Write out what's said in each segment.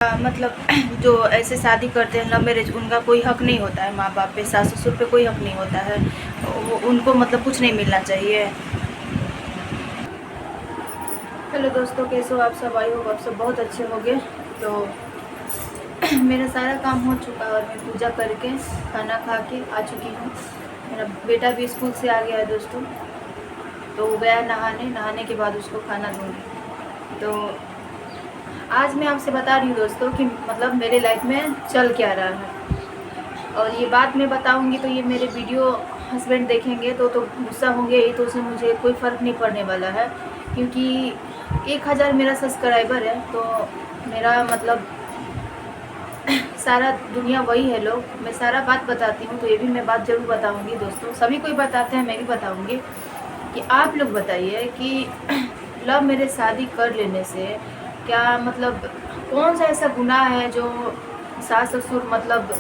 मतलब जो ऐसे शादी करते हैं लव मैरिज, उनका कोई हक नहीं होता है, माँ बाप पे सास ससुर पे कोई हक नहीं होता है, उनको मतलब कुछ नहीं मिलना चाहिए। हेलो दोस्तों, कैसे हो आप सब? आई होप आप सब बहुत अच्छे होंगे। तो मेरा सारा काम हो चुका है और मैं पूजा करके खाना खा के आ चुकी हूँ। मेरा बेटा भी स्कूल से आ गया है दोस्तों, तो वो गया नहाने के बाद उसको खाना दूँगी। तो आज मैं आपसे बता रही हूँ दोस्तों कि मतलब मेरे लाइफ में चल क्या रहा है, और ये बात मैं बताऊँगी तो ये मेरे वीडियो हस्बैंड देखेंगे तो गुस्सा होंगे ही, तो उससे मुझे कोई फ़र्क नहीं पड़ने वाला है, क्योंकि 1000 मेरा सब्सक्राइबर है। तो मेरा मतलब सारा दुनिया वही है लोग, मैं सारा बात बताती हूँ, तो ये भी मैं बात ज़रूर बताऊँगी दोस्तों। सभी कोई बताते हैं, मैं भी बताऊँगी कि आप लोग बताइए कि लव मैरिज शादी कर लेने से क्या मतलब कौन सा ऐसा गुनाह है जो सास ससुर मतलब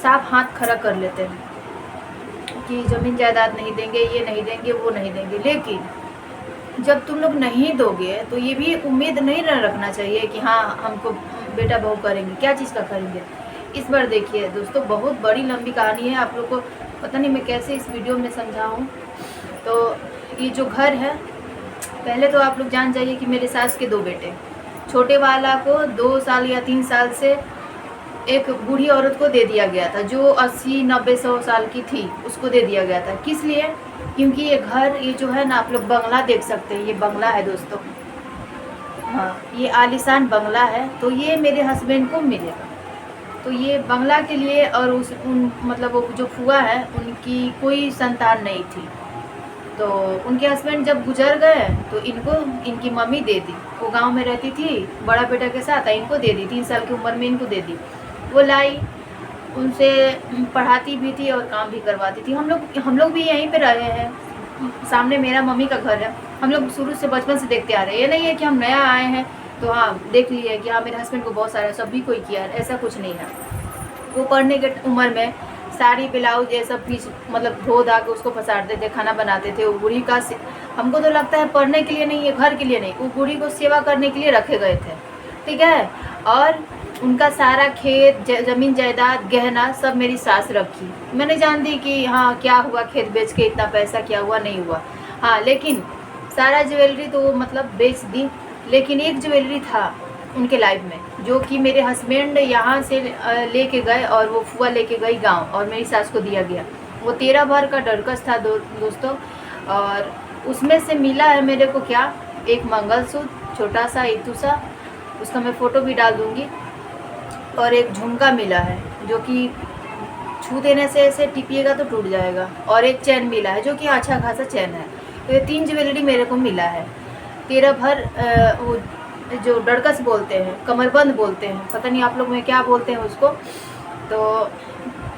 साफ हाथ खड़ा कर लेते हैं कि ज़मीन जायदाद नहीं देंगे, ये नहीं देंगे, वो नहीं देंगे। लेकिन जब तुम लोग नहीं दोगे तो ये भी उम्मीद नहीं रखना चाहिए कि हाँ हमको बेटा बहू करेंगे। क्या चीज़ का करेंगे? इस बार देखिए दोस्तों, बहुत बड़ी लंबी कहानी है, आप लोग को पता नहीं मैं कैसे इस वीडियो में समझाऊँ। तो ये जो घर है, पहले तो आप लोग जान जाइए कि मेरे सास के 2 बेटे, छोटे वाला को 2 साल या 3 साल से एक बूढ़ी औरत को दे दिया गया था, जो 80, 90, 100 साल की थी, उसको दे दिया गया था। किस लिए? क्योंकि ये घर, ये जो है ना, आप लोग बंगला देख सकते हैं, ये बंगला है दोस्तों। हाँ, ये आलीशान बंगला है, तो ये मेरे हस्बैंड को मिलेगा। तो ये बंगला के लिए, और मतलब वो जो फुआ है उनकी कोई संतान नहीं थी, तो उनके हस्बैंड जब गुजर गए तो इनकी मम्मी दे दी। वो गांव में रहती थी बड़ा बेटा के साथ, इनको दे दी, 3 साल की उम्र में इनको दे दी। वो लाई, उनसे पढ़ाती भी थी और काम भी करवाती थी। हम लोग भी यहीं पे रहे हैं, सामने मेरा मम्मी का घर है। हम लोग शुरू से बचपन से देखते आ रहे हैं, ये नहीं है कि हम नया आए हैं तो हाँ देख लिए कि हाँ मेरे हस्बैंड को बहुत सारा सभी कोई किया है, ऐसा कुछ नहीं है। वो पढ़ने के उम्र में साड़ी ब्लाउज ये सब पीस मतलब धो धा के उसको पसारते थे, खाना बनाते थे। वो बूढ़ी का हमको तो लगता है पढ़ने के लिए नहीं है, घर के लिए नहीं, वो बूढ़ी को सेवा करने के लिए रखे गए थे, ठीक है। और उनका सारा खेत ज़मीन जायदाद गहना सब मेरी सास रखी। मैंने जान दी कि हाँ क्या हुआ, खेत बेच के इतना पैसा क्या हुआ, नहीं हुआ। हाँ, लेकिन सारा ज्वेलरी तो वो मतलब बेच दी। लेकिन एक ज्वेलरी था उनके लाइफ में जो कि मेरे हस्बैंड यहाँ से लेके गए, और वो फुआ लेके गई गांव, और मेरी सास को दिया गया। वो 13 भर का डरकस था दोस्तों, और उसमें से मिला है मेरे को क्या, एक मंगलसूत्र छोटा सा इतू सा, उसका मैं फ़ोटो भी डाल दूँगी, और एक झुमका मिला है जो कि छू देने से ऐसे टिपिएगा तो टूट जाएगा, और एक चैन मिला है जो कि अच्छा खासा चैन है। तो ये 3 ज्वेलरी मेरे को मिला है। 13 भर वो जो डरकस बोलते हैं, कमरबंद बोलते हैं, पता नहीं आप लोग में क्या बोलते हैं उसको। तो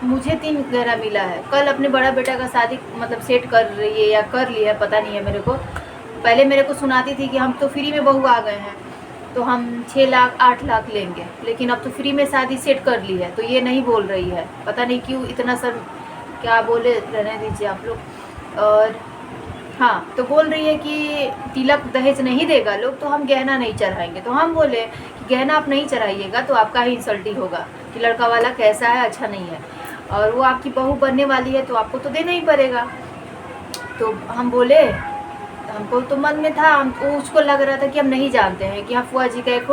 मुझे 3 गहना मिला है। कल अपने बड़ा बेटा का शादी मतलब सेट कर रही है या कर ली है, पता नहीं है मेरे को। पहले मेरे को सुनाती थी कि हम तो फ्री में बहू आ गए हैं, तो हम 6 लाख 8 लाख लेंगे, लेकिन अब तो फ्री में शादी सेट कर ली है, तो ये नहीं बोल रही है, पता नहीं क्यों इतना सर क्या बोले, रहने दीजिए आप लोग। और हाँ, तो बोल रही है कि तिलक दहेज नहीं देगा लोग, तो हम गहना नहीं चढ़ाएंगे। तो हम बोले कि गहना आप नहीं चढ़ाइएगा तो आपका ही इंसल्टिंग होगा कि लड़का वाला कैसा है, अच्छा नहीं है, और वो आपकी बहू बनने वाली है तो आपको तो देना ही पड़ेगा। तो हम बोले, हमको तो मन में था, हमको उसको लग रहा था कि हम नहीं जानते हैं कि हाँ फुआ जी का एक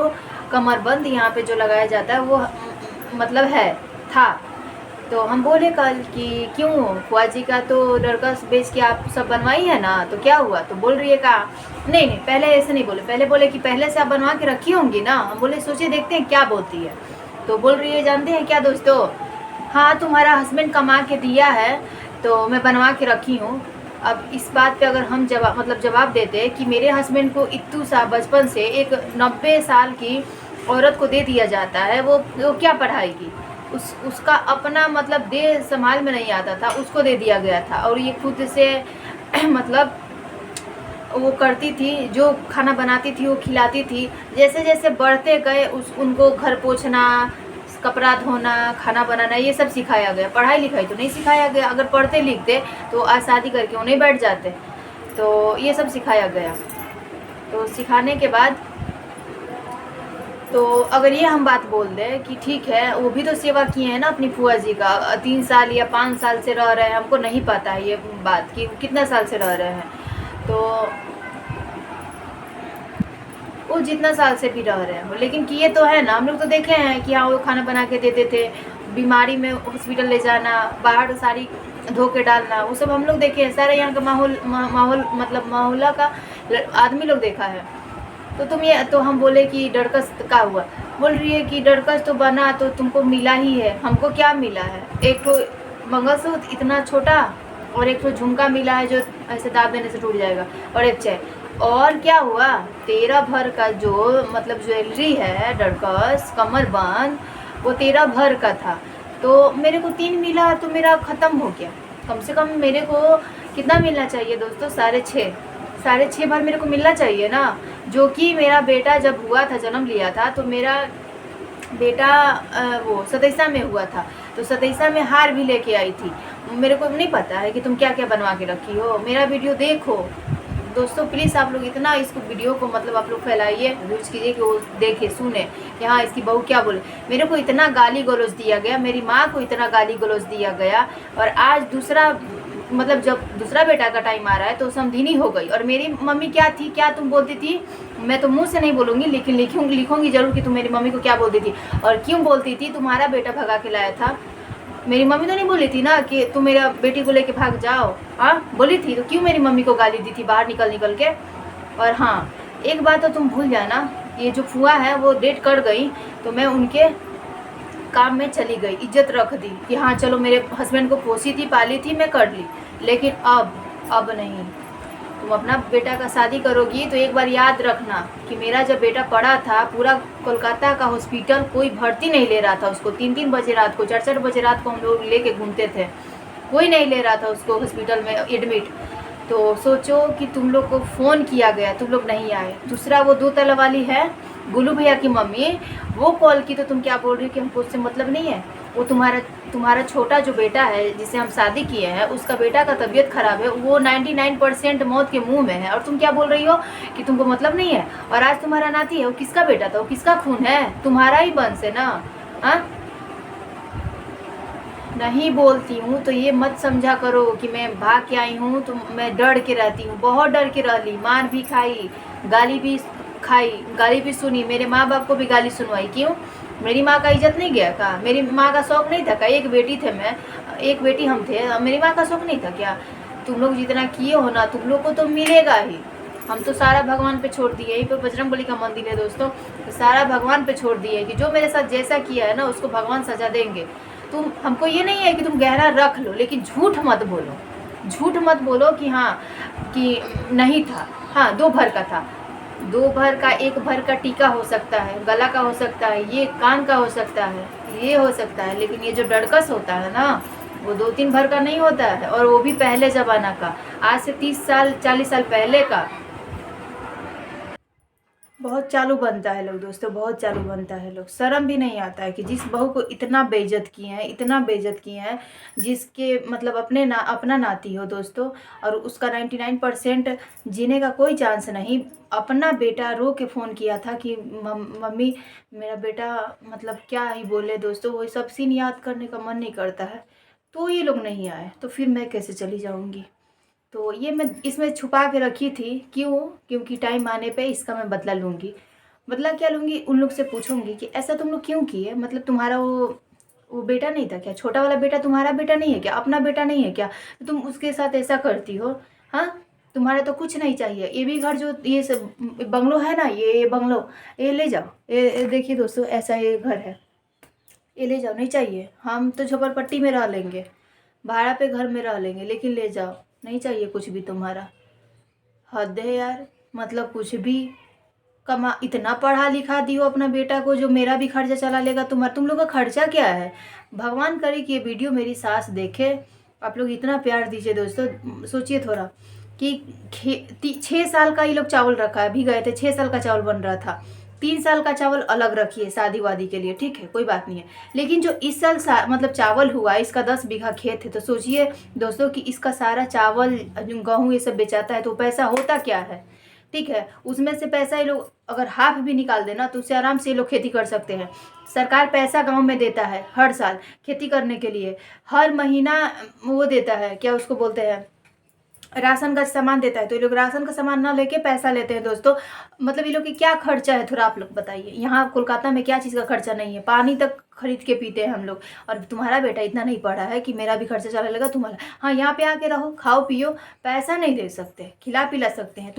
कमरबंद यहाँ पे जो लगाया जाता है वो मतलब है था। तो हम बोले कल कि क्यों, फुआ जी का तो डरकस बेच के आप सब बनवाई है ना, तो क्या हुआ? तो बोल रही है कहा नहीं नहीं, पहले ऐसे नहीं बोले, पहले बोले कि पहले से आप बनवा के रखी होंगी ना। हम बोले सोचे देखते हैं क्या बोलती है। तो बोल रही है जानते हैं क्या दोस्तों, हाँ तुम्हारा हस्बैंड कमा के दिया है तो मैं बनवा के रखी हूँ। अब इस बात पे अगर हम जवाब देते कि मेरे हस्बैंड को इतू सा बचपन से एक 90 साल की औरत को दे दिया जाता है, वो क्या पढ़ाएगी? उसका अपना मतलब देह संभाल में नहीं आता था, उसको दे दिया गया था, और ये खुद से मतलब वो करती थी, जो खाना बनाती थी वो खिलाती थी। जैसे जैसे बढ़ते गए उनको घर पोछना, कपड़ा धोना, खाना बनाना, ये सब सिखाया गया। पढ़ाई लिखाई तो नहीं सिखाया गया, अगर पढ़ते लिखते तो आज शादी करके उन्हें बैठ जाते। तो ये सब सिखाया गया। तो सिखाने के बाद तो अगर ये हम बात बोल दें कि ठीक है, वो भी तो सेवा किए हैं ना अपनी फूआ जी का, 3 साल या 5 साल से रह रहे हैं, हमको नहीं पता है ये बात कि कितना साल से रह रहे हैं, तो वो जितना साल से भी रह रहे हो, लेकिन किए तो है ना। हम लोग तो देखे हैं कि हाँ वो खाना बना के देते थे, बीमारी में हॉस्पिटल ले जाना, बाहर सारी धो के डालना, वो सब हम लोग देखे हैं। सारे यहाँ का माहौल मतलब मोहल्ला का आदमी लोग देखा है। तो तुम ये तो हम बोले कि डरकस का हुआ, बोल रही है कि डरकस तो बना तो तुमको मिला ही है। हमको क्या मिला है? एक तो मंगलसूत्र इतना छोटा और एक तो झुमका मिला है जो ऐसे दाब देने से टूट जाएगा, और एक चेन। और क्या हुआ? तेरा भर का जो मतलब ज्वेलरी है डरकस कमर बंद, वो तेरा भर का था, तो मेरे को 3 मिला तो मेरा ख़त्म हो गया। कम से कम मेरे को कितना मिलना चाहिए दोस्तों? 6.5 6.5 भर मेरे को मिलना चाहिए ना। जो कि मेरा बेटा जब हुआ था, जन्म लिया था, तो मेरा बेटा वो सतैसा में हुआ था, तो सतैसा में हार भी लेके आई थी। मेरे को नहीं पता है कि तुम क्या क्या बनवा के रखी हो। मेरा वीडियो देखो दोस्तों, प्लीज़ आप लोग इतना इसको वीडियो को मतलब आप लोग फैलाइए, यूज कीजिए कि वो देखे सुने कि हाँ इसकी बहू क्या बोले। मेरे को इतना गाली गलौज दिया गया, मेरी माँ को इतना गाली गलौज दिया गया, और आज दूसरा मतलब जब दूसरा बेटा का टाइम आ रहा है तो समधिनी हो गई। और मेरी मम्मी क्या थी, क्या तुम बोलती थी, मैं तो मुंह से नहीं बोलूँगी लेकिन लिखूँगी ज़रूर कि तुम मेरी मम्मी को क्या बोलती थी और क्यों बोलती थी। तुम्हारा बेटा भगा के लाया था, मेरी मम्मी तो नहीं बोली थी ना कि तुम मेरा बेटी को लेके भाग जाओ, हाँ बोली थी, तो क्यों मेरी मम्मी को गाली दी थी बाहर निकल के। और हाँ एक बात तो तुम भूल जाना, ये जो फुआ है वो डेट कर गई तो मैं उनके काम में चली गई, इज्जत रख दी कि हाँ चलो मेरे हस्बैंड को पोसी थी पाली थी मैं कर ली, लेकिन अब नहीं। तुम अपना बेटा का शादी करोगी तो एक बार याद रखना कि मेरा जब बेटा पड़ा था, पूरा कोलकाता का हॉस्पिटल कोई भर्ती नहीं ले रहा था उसको। 3-3 बजे रात को, 4-4 बजे रात को हम लोग लेके घूमते थे, कोई नहीं ले रहा था उसको हॉस्पिटल में एडमिट। तो सोचो कि तुम लोग को फ़ोन किया गया, तुम लोग नहीं आए। दूसरा वो 2 तला वाली है गुल्लू भैया की मम्मी, वो कॉल की तो तुम क्या बोल रही हो कि हमको उससे मतलब नहीं है। वो तुम्हारा छोटा जो बेटा है जिसे हम शादी किए हैं, उसका बेटा का तबीयत ख़राब है, वो 99% मौत के मुंह में है, और तुम क्या बोल रही हो कि तुमको मतलब नहीं है। और आज तुम्हारा नाती है, वो किसका बेटा था, वो किसका खून है? तुम्हारा ही वंश है ना। हाँ नहीं बोलती हूँ तो ये मत समझा करो कि मैं भाग के आई हूँ तो मैं डर के रहती हूँ। बहुत डर के रह ली, मार भी खाई, गाली भी खाई, गाली भी सुनी, मेरे माँ बाप को भी गाली सुनवाई। क्यों? मेरी माँ का इज्जत नहीं गया का? मेरी माँ का शौक नहीं था का? एक बेटी थे मैं, एक बेटी हम थे, मेरी माँ का शौक नहीं था क्या? तुम लोग जितना किए हो ना, तुम लोग को तो मिलेगा ही। हम तो सारा भगवान पे छोड़ दिए। यहीं पर बजरंगबली का मंदिर है दोस्तों, तो सारा भगवान पे छोड़ दिए कि जो मेरे साथ जैसा किया है ना उसको भगवान सजा देंगे। तुम हमको ये नहीं है कि तुम गहरा रख लो, लेकिन झूठ मत बोलो, झूठ मत बोलो कि हाँ कि नहीं था। हाँ 2 भर का था, 2 भर का, 1 भर का टीका हो सकता है, गला का हो सकता है, ये कान का हो सकता है, ये हो सकता है, लेकिन ये जो डरकस होता है ना वो 2-3 भर का नहीं होता है, और वो भी पहले ज़माना का, आज से 30 साल 40 साल पहले का। बहुत चालू बनता है लोग दोस्तों, बहुत चालू बनता है लोग। शर्म भी नहीं आता है कि जिस बहू को इतना बेइज्जत किए हैं, इतना बेइज्जत किए हैं, जिसके मतलब अपना नाती हो दोस्तों, और उसका 99% जीने का कोई चांस नहीं। अपना बेटा रो के फ़ोन किया था कि मम्मी मेरा बेटा मतलब क्या ही बोले दोस्तों, वही सब सीन याद करने का मन नहीं करता है। तो ये लोग नहीं आए तो फिर मैं कैसे चली जाऊँगी? तो ये मैं इसमें छुपा के रखी थी। क्यों? क्योंकि टाइम आने पे इसका मैं बदला लूँगी। बदला क्या लूँगी? उन लोग से पूछूँगी कि ऐसा तुम लोग क्यों किए? मतलब तुम्हारा वो बेटा नहीं था क्या? छोटा वाला बेटा तुम्हारा बेटा नहीं है क्या? अपना बेटा नहीं है क्या? तो तुम उसके साथ ऐसा करती हो? हाँ? तुम्हारा तो कुछ नहीं चाहिए। ये भी घर जो ये सब बंगलो है ना, ये बंगलो, ये ले जाओ। ये देखिए दोस्तों, ऐसा ये घर है, ये ले जाओ, नहीं चाहिए। हम तो झोपड़पट्टी में रह लेंगे, भाड़ा पे घर में रह लेंगे, लेकिन ले जाओ, नहीं चाहिए कुछ भी तुम्हारा। हद है यार, मतलब कुछ भी कमा, इतना पढ़ा लिखा दियो अपना बेटा को जो मेरा भी खर्चा चला लेगा। तुम लोग का खर्चा क्या है? भगवान करे कि ये वीडियो मेरी सास देखे। आप लोग इतना प्यार दीजिए दोस्तों। सोचिए थोड़ा कि 6 साल का ये लोग चावल रखा है, अभी गए थे 6 साल का चावल बन रहा था। 3 साल का चावल अलग रखिए शादी वादी के लिए, ठीक है कोई बात नहीं है, लेकिन जो इस साल मतलब चावल हुआ, इसका 10 बीघा खेत है, तो सोचिए दोस्तों कि इसका सारा चावल गेहूँ ये सब बेचाता है तो पैसा होता क्या है? ठीक है, उसमें से पैसा ये लोग अगर हाफ भी निकाल देना तो उससे आराम से ये लोग खेती कर सकते हैं। सरकार पैसा गांव में देता है हर साल खेती करने के लिए, हर महीना वो देता है, क्या उसको बोलते हैं, राशन का सामान देता है। तो ये लोग राशन का सामान ना लेके पैसा लेते हैं दोस्तों। मतलब ये लोग की क्या खर्चा है, थोड़ा आप लोग बताइए। यहाँ कोलकाता में क्या चीज़ का खर्चा नहीं है, पानी तक खरीद के पीते हैं हम लोग। और तुम्हारा बेटा इतना नहीं पढ़ा है कि मेरा भी खर्चा चला लेगा तुम्हारा। हाँ, यहाँ पे आके रहो, खाओ पियो, पैसा नहीं दे सकते, खिला पिला सकते हैं।